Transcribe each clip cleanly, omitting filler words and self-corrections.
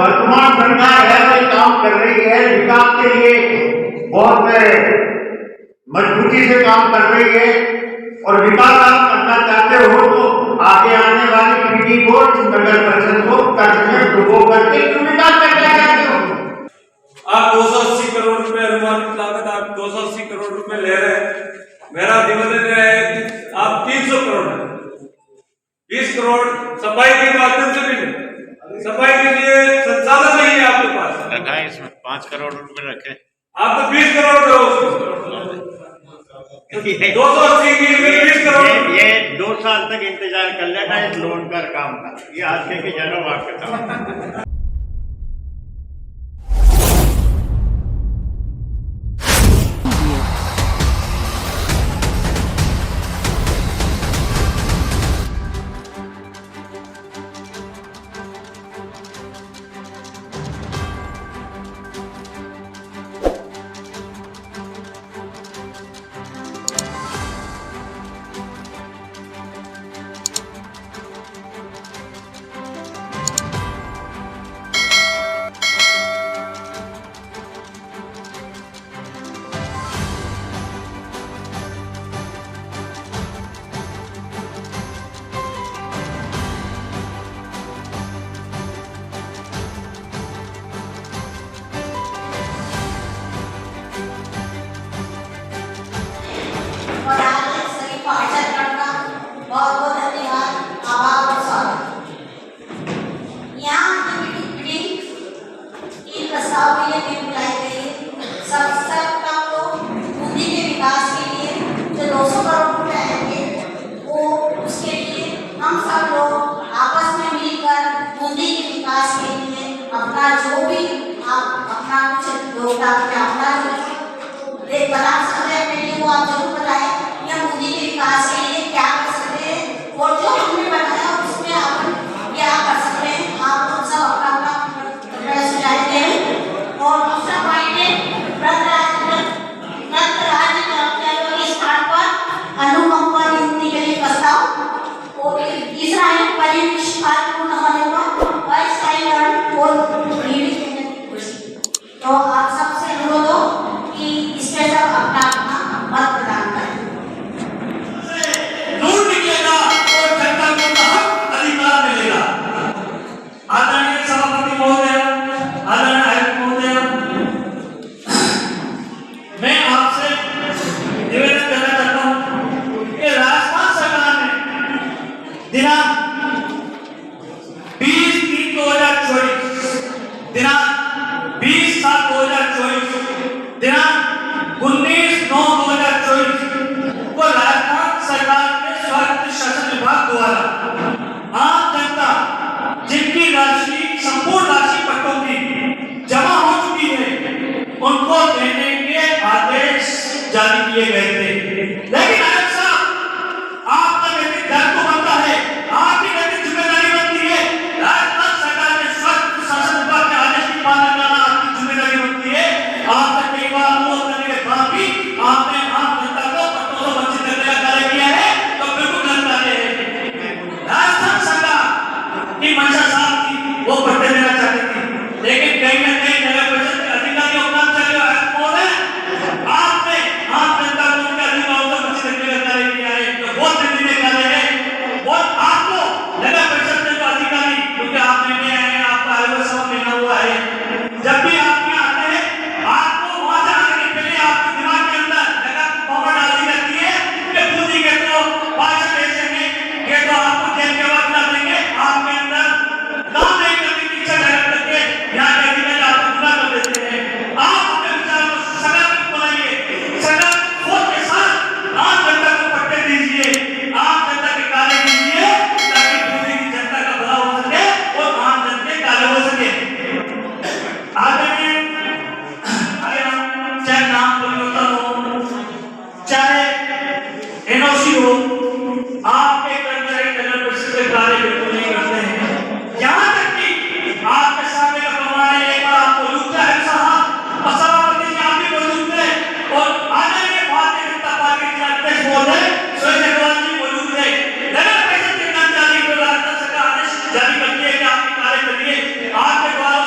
वर्तमान सरकार है वही काम कर रही है, विकास के लिए बहुत मजबूती से काम कर रही है। और विकास आप करना चाहते हो तो आगे आने वाली पीढ़ी को, नगर परिषद को डुबो करके क्यों विकास करना चाहते हो? आप 280 करोड़ रुपए अनुमानित लागत, आप 280 करोड़ रुपए ले रहे हैं। मेरा निवेदन है कि आप 300 करोड़, 20 करोड़ सफाई के माध्यम से भी लें। सफाई के लिए संसाधन नहीं है आपके पास, रखा है इसमें 5 करोड़ रुपए रखे। आप तो 20 करोड़ दो, 280 की 20 करोड़। ये 2 साल तक इंतजार कर लेना इस लोन का काम का, ये आज के जनों वाक्य था। और आज सभी पार्षदगण का बहुत बहुत धन्यवाद, आभार और स्वागत। यहाँ मीटिंग की प्रस्ताव के लिए भी बुलाई गई है। सबका तो बूंदी के विकास के लिए जो 200 करोड़ रुपए आएंगे वो उसके लिए हम सब लोग आपस में मिलकर बूंदी के विकास के लिए अपना जो भी आप अपना कुछ योगदान अपना बना सकते हैं पहले वो आप जरूर बताएं या बूंदी के विकास के लिए क्या कर सकते हैं और जो हमने बनाया उसमें आप क्या कर सकते हैं। आप लोग सब अपना अपना सुझाव दें। और दूसरा पॉइंट है के स्थान पर अनुकंपा नियुक्ति के लिए प्रस्ताव। और तीसरा है परिष्कारपूर्ण होने पर अस्थायीकरण और नियुक्ति करने की कोशिश। तो आप सबसे अनुरोध हो कि इसमें सब अपना अपना मत प्रदान करें। दूर निकलेगा और जनता को हक अधिकार मिलेगा। आदरणीय सभापति महोदय, आदरणीय आयुक्त महोदय, मैं आपसे निवेदन करना चाहता हूँ कि राजस्थान सरकार ने दिनांक 20/3/2024, दिनांक 20/7/2024, दिनांक 19/9/2024 को राजस्थान सरकार के स्वायत्त शासन विभाग द्वारा आम जनता जिनकी राशि संपूर्ण राशि पट्टों की जमा हो चुकी है उनको देने के आदेश जारी किए गए थे। लेकिन आयुक्त साहब, आपका नैतिक दायित्व बनता है, आपकी नैतिक जिम्मेदारी बनती है, राजस्थान सरकार के स्वायत्त शासन विभाग के आदेश की पालना करना आपकी जिम्मेदारी बनती है। आपने कई बार अनुरोध करने के बाद भी आपने आम जनता को पट्टों से वंचित करने का कार्य किया है, तो बिल्कुल गलत कार्य है। राजस्थान सरकार की मंशा साफ थी, वो पट्टे देना चाहती थी, लेकिन कहीं ना कहीं नगर परिषद के अधिकारियों का चले आपने आम जनता को उनके अधिकारों से वंचित करने का कार्य किया है। तो बहुत निंदनीय कार्य है। और आपको नगर परिषद के जो अधिकारी, क्योंकि आप नए आए हैं, आपका आयु समय लेना हुआ है, जब भी आप यहाँ आते हैं आपको वहां से आने के पहले आपके दिमाग के अंदर लगा पावर डाल दी जाती है कि बूंदी के तो पार्षद ऐसे हैं, ये तो आपको जेल के बाद ला देंगे। आपके अंदर काम नहीं करने की इच्छा जाहिर करके यहाँ के अधिकारी आपको गुना कर देते हैं। आप अपने विचार को सकारात्मक बनाइए, सकारात्मक सोच के साथ आम जनता को पट्टे दीजिए, आम जनता के कार्य कीजिए, ताकि बूंदी की जनता का भला हो सके और आम जनता के कार्य हो सके। आदरणीय चाहे नाम परिवर्तन हो, चाहे एनओसी हो, आपके कर्मचारी नगर परिषद के कार्य बिल्कुल नहीं करते हैं। यहाँ तक कि आपके सामने का प्रमाण है, एक बार आपको लूटा है साहब, और सभापति जी आप भी मौजूद थे, और आदरणीय भारतीय जनता पार्टी के अध्यक्ष महोदय सुरेश अग्रवाल जी मौजूद थे। नगर परिषद के कर्मचारी को राजस्थान सरकार आदेश जारी करती है कि आपके कार्य करिए, आपके द्वारा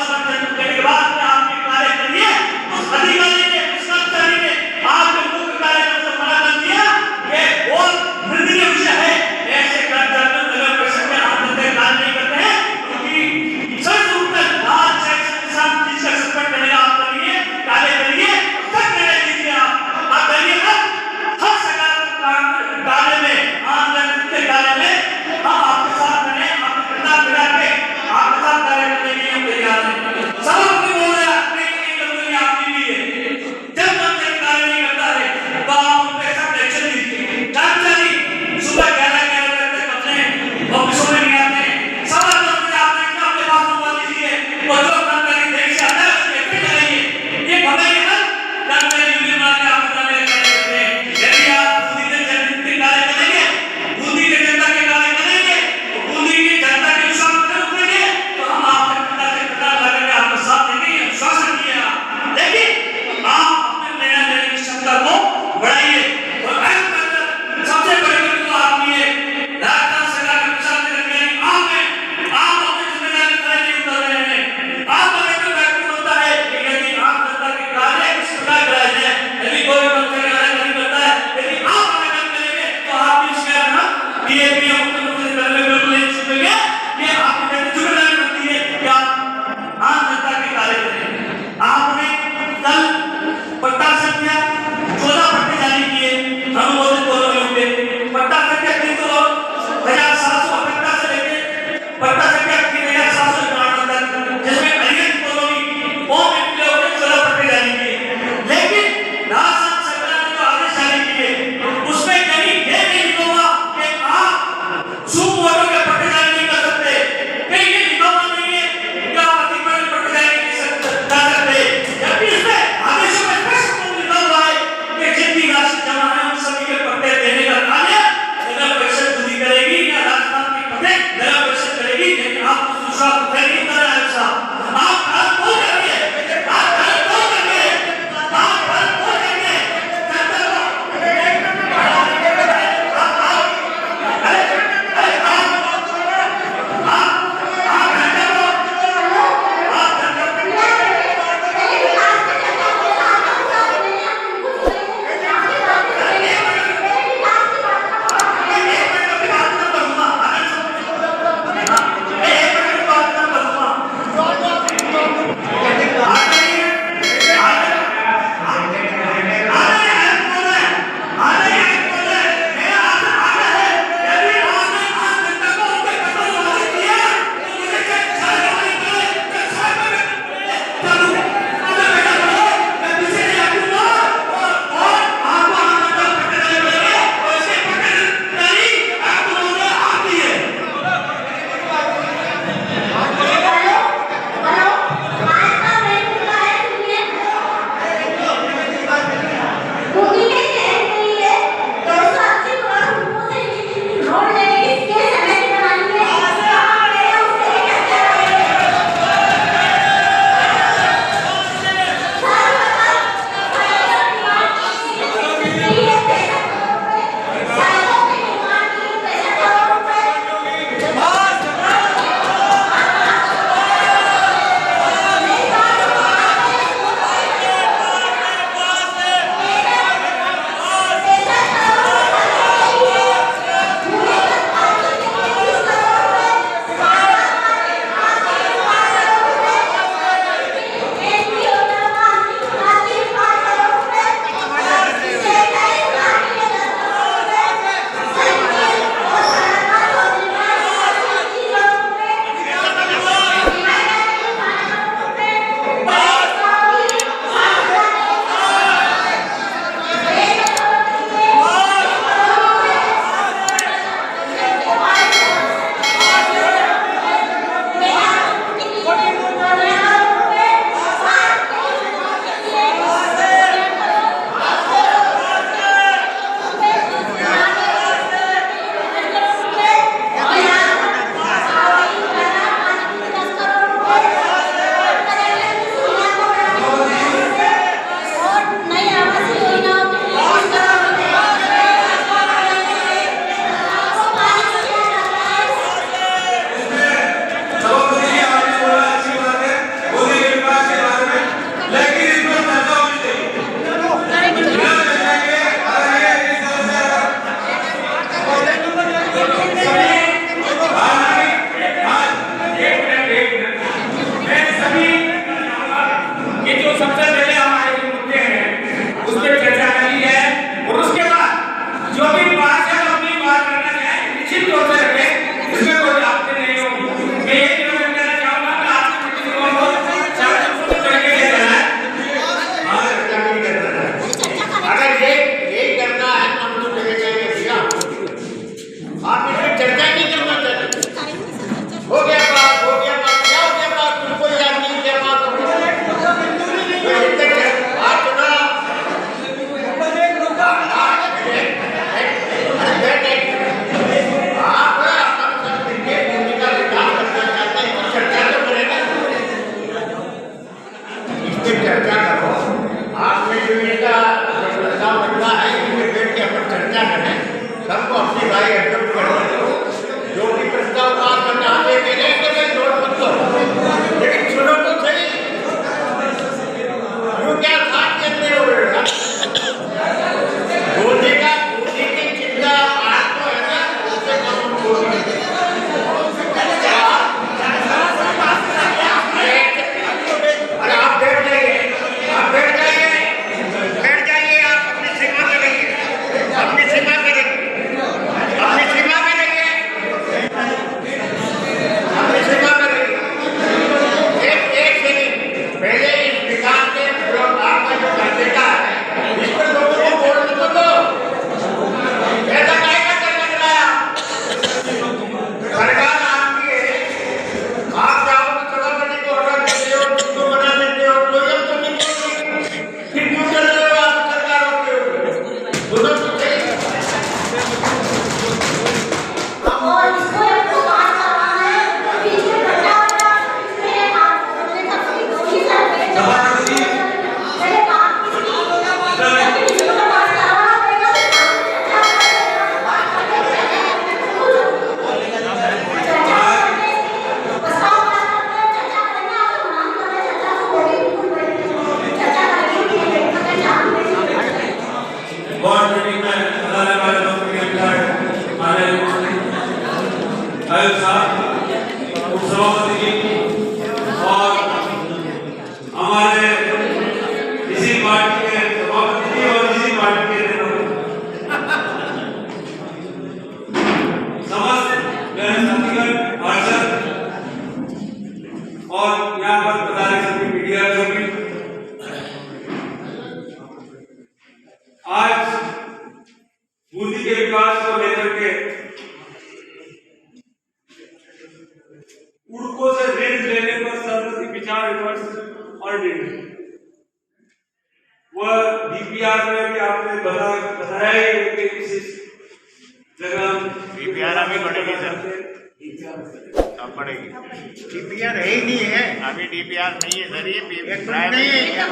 सेवा करेंगे, अपनी सेवा करेंगे, अपनी सेवा करेंगे। एक सेकंड पहले इस विकास के जो आपका जो कार्यक्रम है इस पर लोगों को बोलने तो दो। ऐसा क्या कर लग रहा है? सरकार आपकी है, आप चाहो तो सभापति को हटा देते हो, उसको बना देते हो, तो ये तो नहीं होगी। फिर क्यों चल रहे हो आप सरकारों के ऊपर? सुनो तो सही। और इसको आपको बात करवाना है, बीच में बच्चा होता है, इसमें आप बोलने का कोई दोषी नहीं है। सभापति जी। मेरे काम की लेकिन इसको तो बात करवाना पड़ेगा, फिर काम की चर्चा करके प्रस्ताव पास करके चर्चा करेंगे। आप नाम करें चर्चा को बोली चर्चा करेंगे कि अगर नाम बोर्ड मीटिंग में बताने वाले लोगों के विधायक हमारे आयुष साहब, उपसभापति जी और हमारे इसी पार्टी के सभापति जी और इसी पार्टी के नेताओं, समस्त मेरे साथीगण, पार्षद और यहाँ पर बताने सभी मीडिया जो भी आज बूंदी के विकास को लेकर के उड़को से ऋण लेने पर सर्वसम्मति विचार विमर्श और निर्णय, वह डीपीआर में भी आपने बताया ही है कि इस जगह डीपीआर अभी बढ़ेगी सर, अब बढ़ेगी। डीपीआर है ही नहीं है, अभी डीपीआर नहीं है सर, ये नहीं है।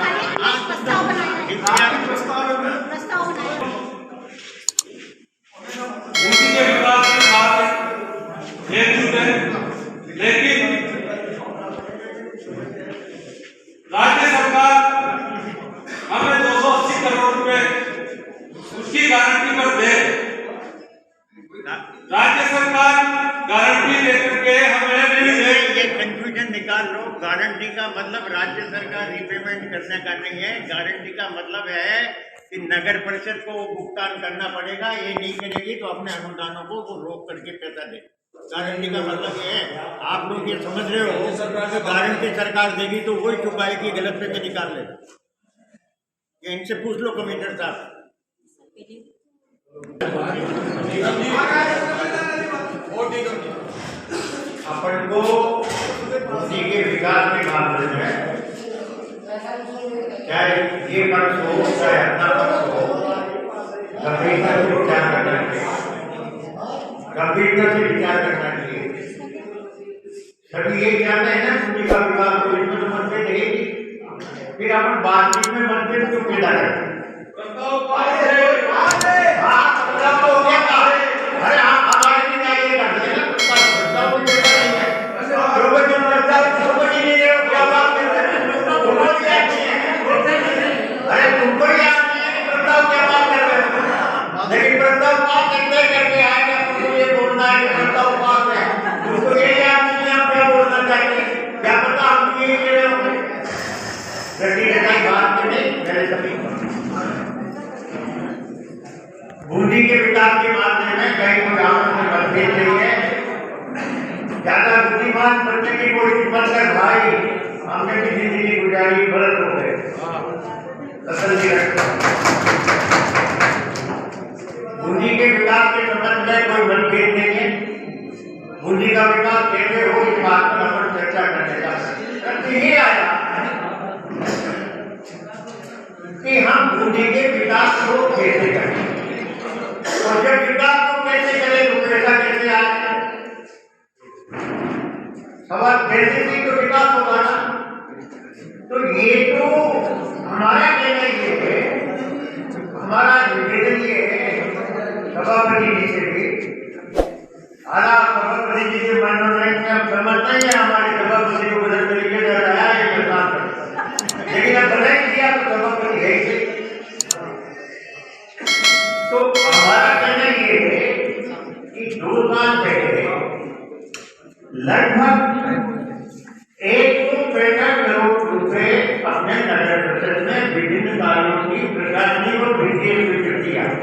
प्रस्ताव बनाएंगे, डीपीआर प्रस्ताव बनाएंगे। बूंदी के विकास के साथ एकजुट है, लेकिन राज्य सरकार हमें 280 करोड़ रुपए उसकी गारंटी पर दे, राज्य सरकार गारंटी लेकर के हमें ऋण दे। ये कंफ्यूजन निकाल लो। गारंटी का मतलब राज्य सरकार रिपेमेंट करने का नहीं है, गारंटी का मतलब है कि नगर परिषद को भुगतान करना पड़ेगा, ये नहीं करेगी तो अपने अनुदानों को वो रोक करके पैसा दे। गारंटी का मतलब ये है, आप लोग ये समझ रहे हो गारंटी सरकार देगी तो वही चुकाएगी, गलत पैसे निकाल लेगा। ये इनसे पूछ लो कमिश्नर साहब। अपन को बूंदी के विकास के मामले में चाहे ये पक्ष हो चाहे अपना पक्ष हो, गंभीरता से विचार करना चाहिए, गंभीरता से विचार करना चाहिए। सभी ये चाहते हैं ना बूंदी का विकास हो, इसमें तो मतभेद है ही, फिर अपन बातचीत में मतभेद क्यों पैदा करते हैं? अरे आप हमारे भी नहीं ये करते हैं ना, प्रस्ताव कोई पैदा नहीं है। क्या बात करते हैं? अरे तुमको ही याद नहीं है कि प्रस्ताव क्या बात कर रहे हो, लेकिन प्रस्ताव पास करके आएगा, तुमको ये बोलना है कि प्रस्ताव पास है, तुमको ये याद नहीं है आप क्या बोलना चाहते हैं, क्या पता हम ये कह रहे होंगे। बात के नहीं मेरे सभी बूंदी के विकास के मामले में कई मुद्दाओं में मतभेद नहीं है। ज्यादा बुद्धिमान बनने की कोशिश मत कर भाई, हमने भी जिंदगी गुजारी, गलत हो गए, तसल्ली रखो। बूंदी के विकास के संबंध में कोई मतभेद नहीं है। बूंदी का विकास कैसे हो इस बात पर अपन चर्चा करने का सत्य ये आया कि हम बूंदी के विकास को कैसे करें, और जब विकास को कैसे करें तो पैसा कैसे आए। सवाल पैसे से तो विकास होगा ना। तो ये तो हमारा कहना ये है, हमारा निवेदन ये है सभापति जी से भी, सभापति जी से मनोरंजन में आप समझते हैं हमारे सभापति को बदल तरीके से हटाया ये बदनाम कर, लेकिन अब बदल किया तो सभापति है ही। तो हमारा कहना ये है कि 2 साल पहले लगभग 165 करोड़ रुपए अपने नगर परिषद में विभिन्न कार्यों की प्रशासनिक और वित्तीय स्वीकृति आई।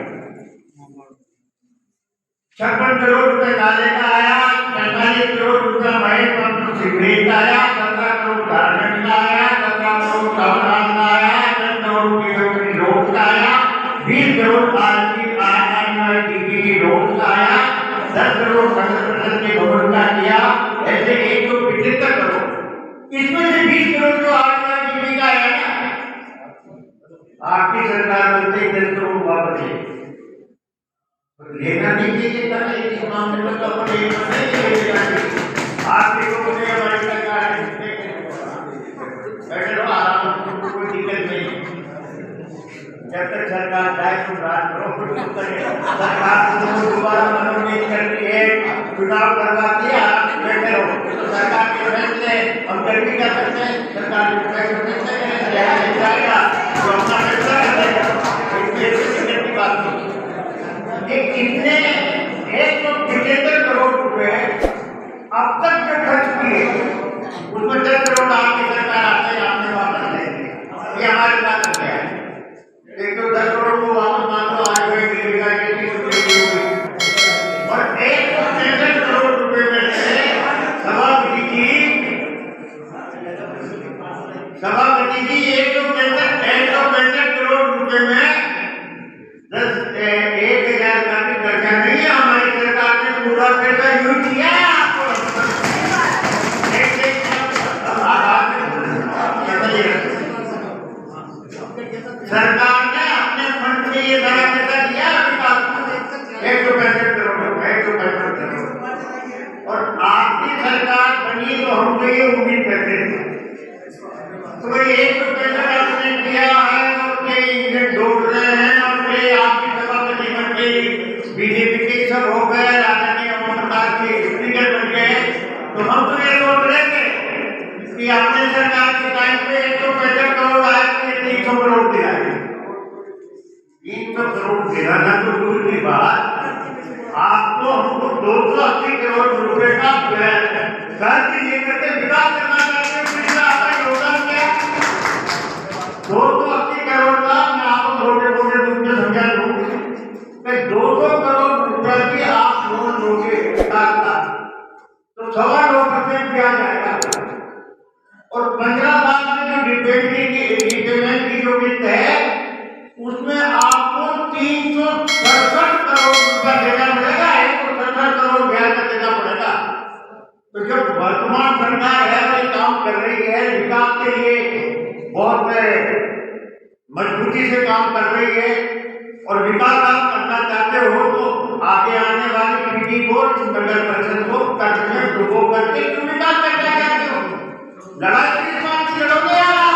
56 करोड़ रुपए नाले का आया, 45 करोड़ रुपया महेश पंप सीवरेज का आया, 17 करोड़ गारमेंट का आया, 17 करोड़ कमरान का आया, 10 करोड़ किलोमीटर रोड का आया, 20 करोड़ आरटीपी रोड का आया, 10 करोड़ कंस्ट्रक्शन के भवन का किया, ऐसे 175 करोड़। इसमें से 20 करोड़ जो आरटीपी का आया ना, आपकी सरकार बोलते 10 करोड़ वापस लेना नहीं चाहिए था। इस मामले में तो अपने आप देखो मुझे हमारी सरकार बैठे रहो आराम से, कोई दिक्कत नहीं। जब तक सरकार जाए तुम रात करो, सरकार तुमको दोबारा मनोनीत करती है, चुनाव करवाती है, आप बैठे रहो। तो सरकार के फैसले हम कर भी कर सकते हैं, सरकार के फैसले जाएगा तो अपना फैसला कर देगा, इसमें की बात नहीं। कितने 175 करोड़ रुपए अब तक जो खर्च किए उसमें 10 करोड़ आपकी सरकार आपने वापस ले लिया। ये हमारे साथ हो गया है। एक तो 10 करोड़ को वापस मान लो, आज हुए और 165 करोड़ रुपए में से सभापति जी 165 करोड़ रुपए में 1,000 का भी खर्चा नहीं है। हमारी सरकार ने पूरा पैसा यूज किया है। आपको सरकार ने अपने फंड से ये सारा पैसा दिया विकास को, 165 करोड़, 165 करोड़। और आपकी सरकार बनी तो हम तो ये उम्मीद करते थे, तो ये 165 आपने किया है और इंजन ढूंढ रहे हैं, आपकी सभापति बन गई, बीजेपी के सब हो गए, राजनीति प्रकार के स्पीकर बन गए। तो हम तो ये सोच रहे थे कि अपने सरकार के टाइम पे 165 करोड़ आए तो 300 करोड़ दिलाए। 300 करोड़ दिलाना तो दूर की बात, आपको हमको 280 करोड़ रुपए का खर्च लेकर के विकास करना चाहते हैं। आपका योगदान क्या? 280 करोड़ का मैं आपको छोटे छोटे रूप में समझा दूं कि 200 करोड़ रुपए की आप लोन लोगे विकास का तो 2.25% ब्याज आएगा, और 15 साल में जो रिपेमेंट की जो किस्त है उसमें आपको 367 करोड़ रुपया देना पड़ेगा, 167 करोड़ ब्याज का देना पड़ेगा। तो जब वर्तमान सरकार है वो काम कर रही है, विकास के लिए बहुत मजबूती से काम कर रही है, और विकास आप करना चाहते हो तो आगे आने वाली पीढ़ी को, नगर परिषद को कर्ज में डुबो करके क्यों विकास करना चाहते हो? लड़ाई किस बात की लड़ोगे यार? आप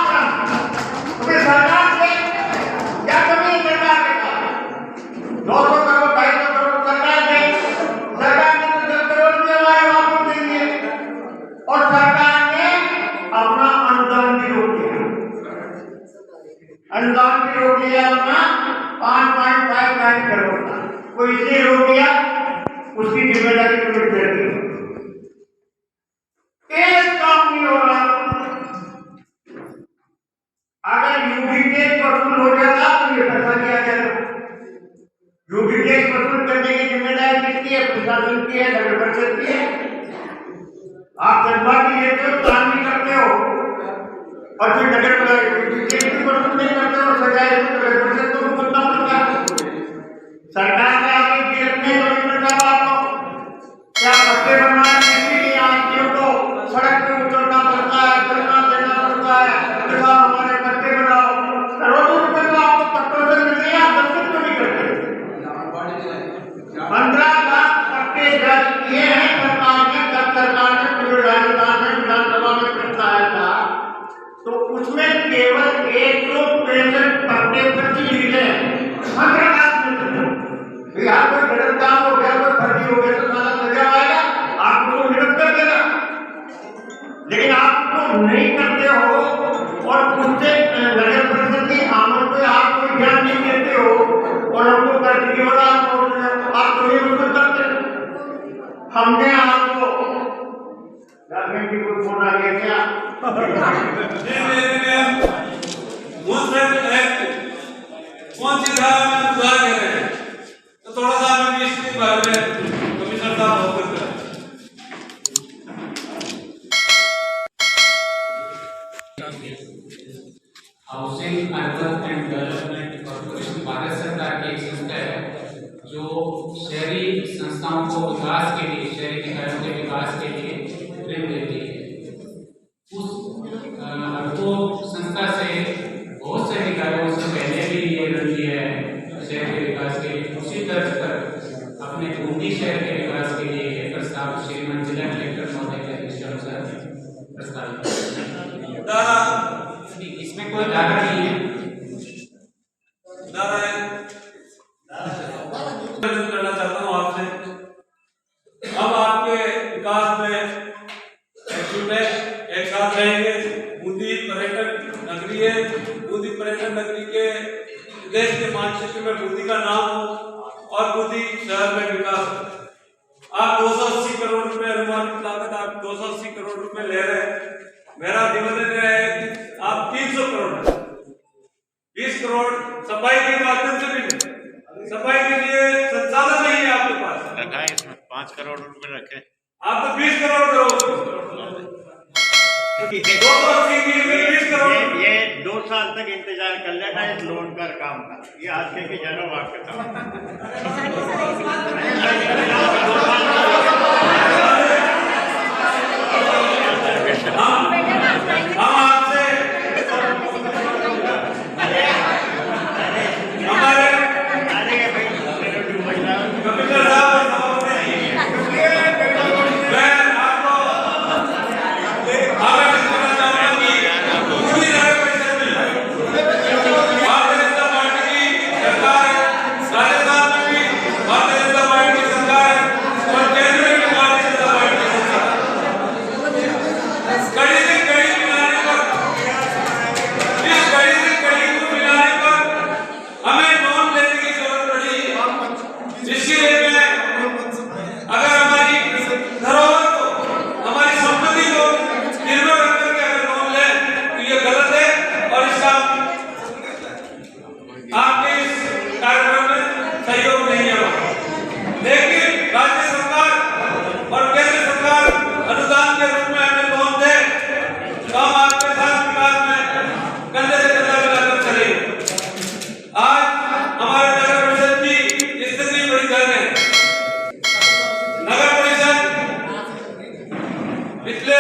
तुम्हें सरकार से क्या कमी है? सरकार के पास 200 करोड़ 250 करोड़ सरकार ने तो 10 करोड़ के वापस दे दिए, और सरकार ने अपना अनुदान भी रोक दिया। अनुदान भी रोक लिया अपना 5.59 करोड़ का। वो इसलिए रोक दिया, उसकी जिम्मेदारी को मिल दी। एक काम नहीं हो रहा। अगर यूबी टैक्स वसूल हो जाता तो ये पैसा दिया जाता। यूबी टैक्स वसूल करने की जिम्मेदारी किसकी है? प्रशासन की है, नगर परिषद की है। आप जनता की लेते हो, काम नहीं करते हो, और फिर नगर वसूल नहीं करते हो, सजाए नगर परिषद को भुगतना पड़ता है। सरकार का आगे रखने का आपको क्या पट्टे बनवाए किसी आदमियों को सड़क पे उतरना पड़ता है, धरना देना पड़ता है, हमारे पट्टे बनाओ। करोड़ों रुपए तो आपको पट्टों से मिल रही है, आप बचत क्यों नहीं करते? 15 लाख पट्टे जारी किए हैं सरकार ने, जब सरकार ने पूरे राजस्थान में विधानसभा में प्रस्ताव था तो उसमें केवल 165 पट्टे प्रति मिले। 15 लाख यहाँ कोई गलत काम हो गया, कोई फर्जी हो गया तो सारा सजा आएगा, आपको तो विरोध कर देगा। लेकिन आप तो नहीं करते हो, और उससे नगर परिषद की आमद पे आप कोई ध्यान नहीं देते हो, और हमको कर्ज की वजह आप तो ये मदद करते हो। हमने आपको गवर्नमेंट की कोई फोन आ गया क्या? कौन सी धारा में सुधार कर रहे हैं? तो थोड़ा सा मैं भी इसकी बारे में कमिश्नर साहब अवगत कराएं। Housing urban and development corporation Bharat सरकार की एक संस्था है जो शहरी संस्थाओं को विकास के लिए, शहरी निकायों के विकास के लिए ऋण देती है। वो संस्था से बहुत से निकायों से पहले भी ये ऋण लिया है शहर के विकास के लिए। उसी तर्ज पर अपने बूंदी शहर के विकास के लिए ये प्रस्ताव श्रीमान जिला कलेक्टर महोदय के अनुसार प्रस्तावित इसमें कोई धारा नहीं है। करना चाहता हूँ आपसे, अब आपके विकास में एक साथ रहेंगे। बूंदी पर्यटन नगरी है, बूंदी पर्यटन नगरी के देश के मानचित्र में बूंदी का नाम हो और बूंदी शहर में विकास हो। आप 280 करोड़ रुपए अनुमानित लागत, आप 280 करोड़ रुपए ले रहे हैं। मेरा निवेदन है कि आप 300 करोड़ 20 करोड़ सफाई के माध्यम से भी, सफाई के लिए संसाधन नहीं है आपके पास, रखा है इसमें 5 करोड़ रुपए रखे। आप तो 20 करोड़ करो, 280 की 20 करोड़। ये 2 साल तक इंतजार कर लेना इस लोन का काम का, ये आज के जानो आपके हम आपसे हमारे कमिश्नर साहब मैं आपको आवेदन करना चाहूंगा कि पूरी तरह पैसे भारतीय जनता पार्टी की सरकार है, राजस्थान में भी भारतीय जनता पार्टी की सरकार है और केंद्र में भी भारतीय जनता पार्टी की सरकार है। कड़ी से कड़ी मिलाने पर, इस कड़ी से कड़ी को मिलाने पर हमें लोन लेने की जरूरत पड़ी। जिसके लिए मैं अगर हमारी धरोहर को, हमारी संपत्ति को निर्भर रख करके अगर लोन ले तो ये गलत है और इसका आपके इस कार्यक्रम में सहयोग नहीं है। लेकिन राज्य सरकार और केंद्र सरकार अनुदान के रूप में हमें लोन दे तो हम आपके साथ विकास में कंधे से कंधा मिलाकर चलेंगे। आज हमारे नगर परिषद की स्थिति बड़ी गर्म है। नगर परिषद पिछले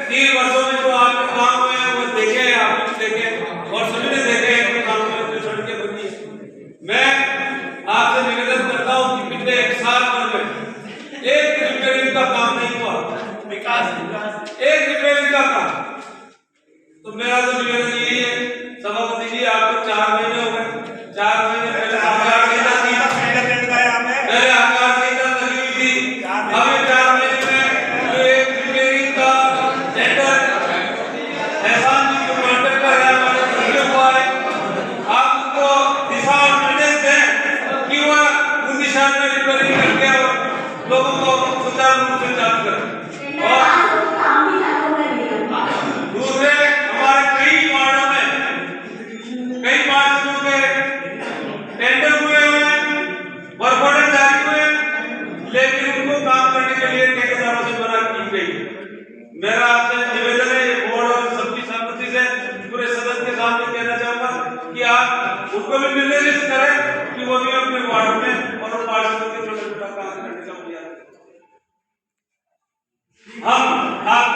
3 वर्षों में जो आपके काम हुए हैं वो देखे हैं, आपने भी देखे और सभी ने देखे हैं कि काम में जो सड़कें बनी है। मैं आपसे निवेदन करता हूँ कि पिछले 1 साल भर में एक रिपेयरिंग का काम नहीं हुआ, एक रिपेयरिंग का काम। तो मेरा तो निवेदन यही है सभापति जी, आपको 4 महीने हो गए, 4 महीने पहले आकार संहिता थी, पहले आकार संहिता लगी हुई थी। अभी 4 महीने में जो एक रिपेयरिंग का टेंडर एहसान जी जो कॉन्ट्रैक्टर है हमारे पूरे हुआ है, आप उनको दिशा और निर्देश दें कि वह उन दिशा में रिपेयरिंग करके और लोगों को सुचारू रूप से चालू करें। और दूसरे हमारे कई वार्डों में कई पार्षदों के टेंडर हुए हैं, वर्क ऑर्डर जारी हुए हैं, लेकिन उनको काम करने के लिए ठेकेदारों से मना की गई। मेरा आपसे निवेदन है, ये बोर्ड और सबकी सहमति से पूरे सदन के सामने कहना चाहूंगा कि आप उनको भी निर्देशित करें कि वो भी अपने वार्ड में और पार्षदों के छोटे छोटा काम करने का प्रयास करें। हम आप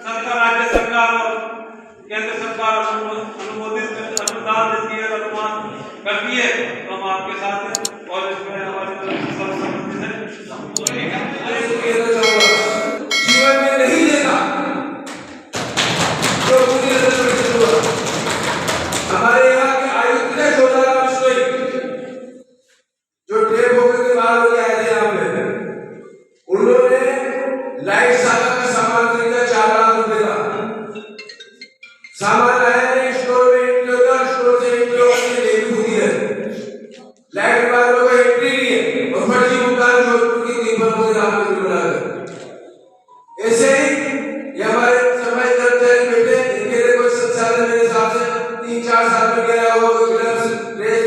सरकार, राज्य सरकार और केंद्र सरकार अनुमोदित अनुदान देती है, अनुमान करती है तो हम आपके साथ हैं और इसमें हमारी सर्वसम्मति से जीवन में नहीं देखा जो पूरी हमारे यहाँ के आयुक्त थे छोटा जो ट्रेन होकर के बाहर हो आए थे यहाँ पे, उन्होंने लाइट सागर का सामान खरीदा 4 लाख रुपए का सामान आया नहीं, स्टोर में एंट्री होगा, स्टोर से एंट्री होकर लेवी हुई है, लाइट वालों को एंट्री नहीं है और फर्जी भुगतान जोधपुर की 3 फरवरी को यहाँ पे बनाकर। ऐसे ही हमारे समय कर्मचारी बैठे, इनके लिए कोई संसाधन मेरे हिसाब से 3-4 साल में गया होगा, ग्लव्स ड्रेस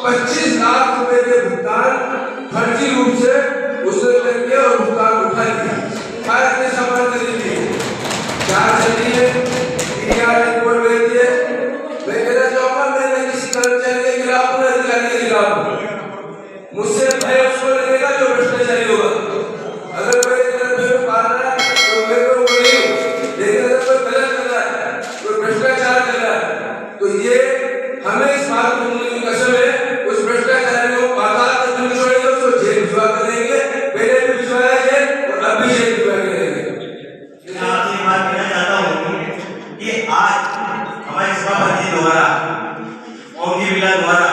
25 लाख रुपए के भुगतान फर्जी रूप से उसने करके और भुगतान उठा लिया। शायद ने सामान खरीद लिए, जांच चली है, पीआर रिपोर्ट भेज दिए। मैं कहना चाहूंगा, मैंने किसी कर्मचारी के खिलाफ और अधिकारी के खिलाफ, मुझसे भय उसको लगेगा जो भ्रष्टाचारी होगा। अगर कोई गलत पा रहा है तो मैं तो बोली हूँ, लेकिन अगर कोई गलत कर रहा है, कोई भ्रष्टाचार कर रहा है, तो ये हमें इस बात को बोलने की कसम है, उस भ्रष्टाचारी को पाताल तक नहीं छोड़ेंगे, उसको जेल भिजवा कर देंगे। पहले भी भिजवाया जेल और अब भी जेल भिजवा के देंगे। मैं आपसे ये बात कहना चाहता हूँ कि आज हमारे सभापति द्वारा, ओम जी बिरला द्वारा,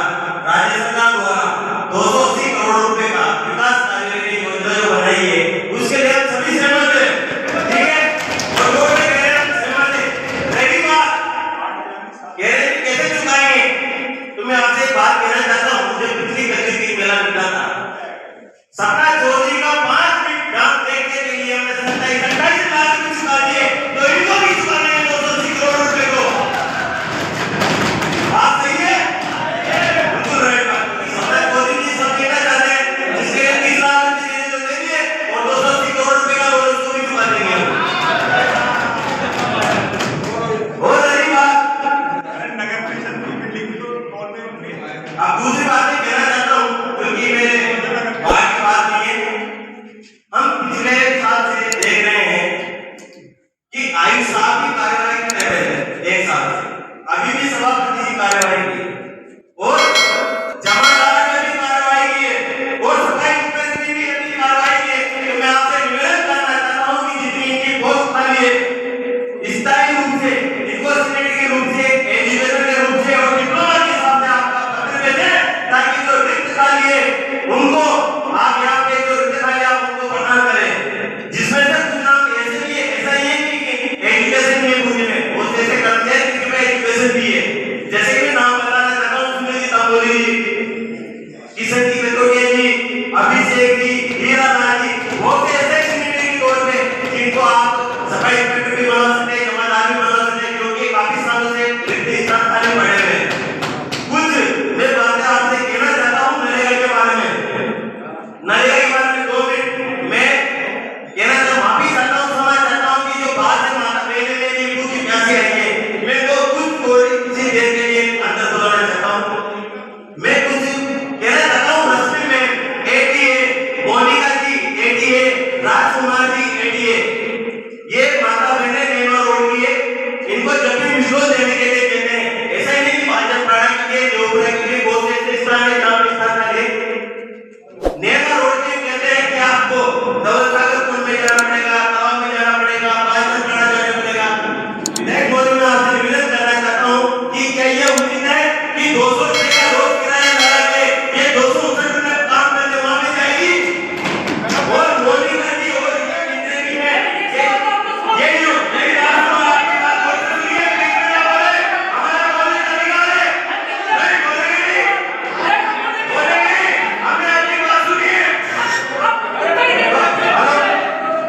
राज्य सरकार द्वारा 280 करोड़ रुपए का विकास कार्य की योजना जो बनाई है, उसके लिए हम सभी सहमत हैं, ठीक है। और लोग कह रहे हैं हम सहमत हैं, रही बात कह रहे हैं कैसे चुकाएंगे, तो मैं आपसे एक बात कहना चाहता हूँ। जब पिछली कचहरी मेला निकला था, सपना चौधरी का 5 मिनट डांस देखने के लिए हमने 27 लाख रुपए चुका दिए, तो इनको भी चुकाने हैं 280 करोड़ रुपए को। बात सही है, बिल्कुल राइट बात। सपना चौधरी जी सब कहना चाहते हैं, जिसके लिए 30 लाख रुपए देने तो दे दिए, और 280 करोड़ रुपए का वो उसको भी चुका देंगे हम। हो रही बात। नगर परिषद की बिल्डिंग तो कौन में अब दूसरी बात मैं कहना चाहता हूँ, क्योंकि मैंने बात की बात नहीं है, हम पिछले साल से देख रहे हैं कि आयुष साहब की कार्यवाही कर रहे हैं 1 साल से, अभी भी सभापति की कार्यवाही की और जमादार ने भी कार्यवाही की है और सफाई इंस्पेक्टर ने भी अपनी कार्यवाही की है। तो मैं आपसे निवेदन करना चाहता हूँ कि जितनी इनकी पोस्ट खाली है, स्थायी रूप से इनको सीनेट के रूप से, एजुकेशन के रूप से और डिप्लोमा के हिसाब से आपका पत्र भेजें, ताकि जो रिक्त खाली है उनको आप यहाँ पे जो रिक्त खाली आप उनको प्रदान करें, जिसमें से कुछ नाम ऐसे भी है, ऐसा ही है कि एजुकेशन नहीं है पूरे में, वो जैसे करते हैं जिनके पास एजुकेशन भी है, जैसे कि नाम बताना चाहता हूँ, सुनील जी, तांबोली जी, किशन जी, बेतोड़िया जी, अभिषेक जी, हीरा नाथ जी, वो भी ऐसे सीनेट के तौर पे जिनको आप सफाई इंस्पेक्टर भी बना सकते हैं, जमादार भी बना सकते हैं, क्योंकि काफी सालों से रिक्त स्थान खाली पड़े हुए हैं। कुछ मैं बातें आपसे कहना चाहता हूँ नरेगा के बारे में। नरेगा के बारे में 2 मिनट मैं कहना चाहता हूँ, माफी चाहता हूँ, क्षमा चाहता हूँ कि जो बात से माता पहले मेरी भूखी प्यासी आई है, मैं तो कुछ थोड़ी देर के लिए अंदर बुलाना चाहता हूँ। मैं कुछ कहना चाहता हूँ, रश्मि में एटीए, मोनिका जी एटीए, राजकुमार जी एटीए, ये माता बहने नेमा रोड की है, इनको जब भी विश्वास देने के लिए कहते हैं, ऐसा ही नहीं कि भाजपा पढ़ा के लिए जोगड़ा के लिए बहुत से इस तरह के काम इस तरह के नेमा रोड के कहते हैं कि आपको धवल सागर कुंड में जाना पड़ेगा, तवाब में जाना पड़ेगा, पाँच पड़ा जाना पड़ेगा। विधायक मोदी, मैं आपसे निवेदन करना चाहता हूँ कि क्या ये उचित है कि 200 रुपए का रोज किराया लगा के ये 259 रुपए काम करने वहां में जाएगी? और मोनिका जी और जितने भी हैं, ये जो मेरी बात सुनो, आपकी बात बहुत जरूरी है, बीच में ना बोले, हमारा बोलने का अधिकार है, नहीं बोलेंगे नहीं, बोलेंगे नहीं, हमने आपकी बात सुनी है।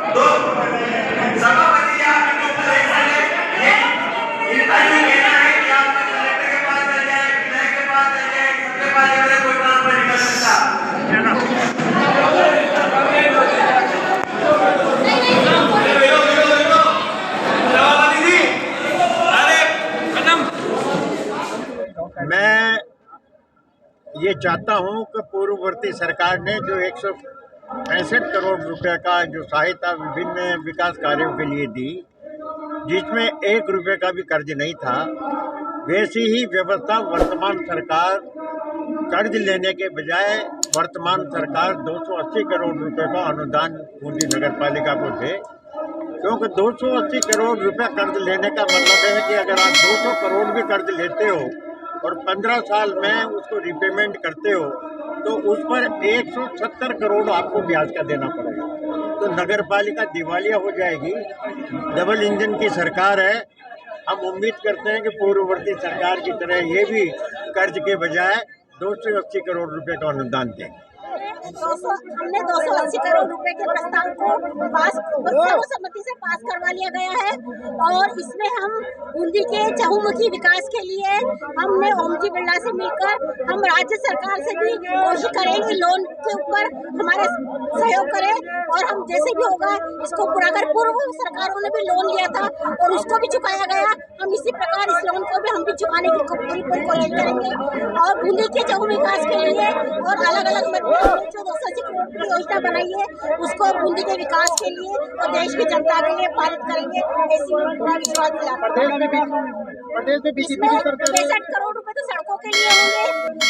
तो सभापति जी आपके ऊपर ऐसा है, ये इनका ये कहना है कि आप कलेक्टर के पास चले जाए, विधायक के पास चले जाए, सबके पास जाकर कोई ट्रांसफर नहीं कर सकता। मैं ये चाहता हूँ कि पूर्ववर्ती सरकार ने जो 165 करोड़ रुपए का जो सहायता विभिन्न विकास कार्यों के लिए दी, जिसमें 1 रुपए का भी कर्ज नहीं था, वैसी ही व्यवस्था वर्तमान सरकार कर्ज लेने के बजाय वर्तमान सरकार 280 करोड़ रुपए का अनुदान बूंदी नगर पालिका को दे, क्योंकि 280 करोड़ रुपए कर्ज लेने का मतलब है कि अगर आप 200 करोड़ भी कर्ज लेते हो और 15 साल में उसको रिपेमेंट करते हो तो उस पर 170 करोड़ आपको ब्याज का देना पड़ेगा, तो नगर पालिका दिवालिया हो जाएगी। डबल इंजन की सरकार है, हम उम्मीद करते हैं कि पूर्ववर्ती सरकार की तरह ये भी कर्ज के बजाय 280 करोड़ रुपए का अनुदान दें। हमने 280 करोड़ रुपए के प्रस्ताव को सर्वसम्मति से पास करवा लिया गया है और इसमें हम बूंदी के चहुमुखी विकास के लिए हमने ओम जी बिरला से मिलकर हम राज्य सरकार से भी कोशिश करेंगे लोन के ऊपर हमारा सहयोग करें और हम जैसे भी होगा इसको पूरा कर। पूर्व सरकारों ने भी लोन लिया था और उसको भी चुकाया गया, हम इसी प्रकार इस लोन को भी हम भी चुकाने की पूरी कोशिश करेंगे और बूंदी के चहुमुखी विकास के लिए और अलग अलग जो 280 करोड़ की योजना बनाई है उसको बूंदी के विकास के लिए और देश की जनता के लिए पारित करेंगे, ऐसी पूरा विश्वास दिलाता हूं। इसमें 65 करोड़ रुपए तो सड़कों के लिए होंगे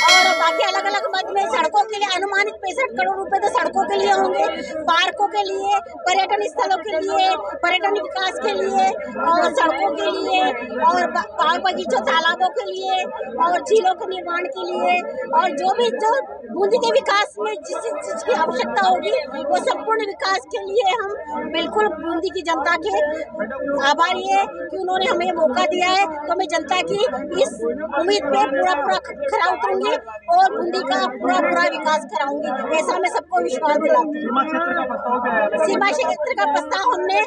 और बाकी अलग अलग मद में सड़कों के लिए अनुमानित 65 करोड़ रुपए तो सड़कों के लिए होंगे, पार्कों के लिए, पर्यटन स्थलों के लिए, पर्यटन विकास के लिए और सड़कों के लिए और बाग बगीचों तालाबों के लिए और झीलों के निर्माण के लिए और जो बूंदी के विकास में जिस चीज की आवश्यकता होगी वो संपूर्ण विकास के लिए हम बिल्कुल बूंदी की जनता के आभारी है कि उन्होंने हमें मौका दिया है। तो मैं जनता की इस उम्मीद पे पूरा खरा उतरूंगी और बूंदी का पूरा विकास कराऊंगी, ऐसा मैं सबको विश्वास दिलाती हूँ। सीमा क्षेत्र का प्रस्ताव हमने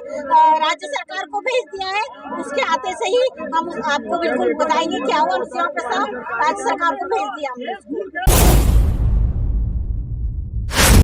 राज्य सरकार को भेज दिया है, उसके आते से ही हम आपको बिल्कुल बताएंगे क्या हुआ। सीमा प्रस्ताव राज्य सरकार को भेज दिया हमने।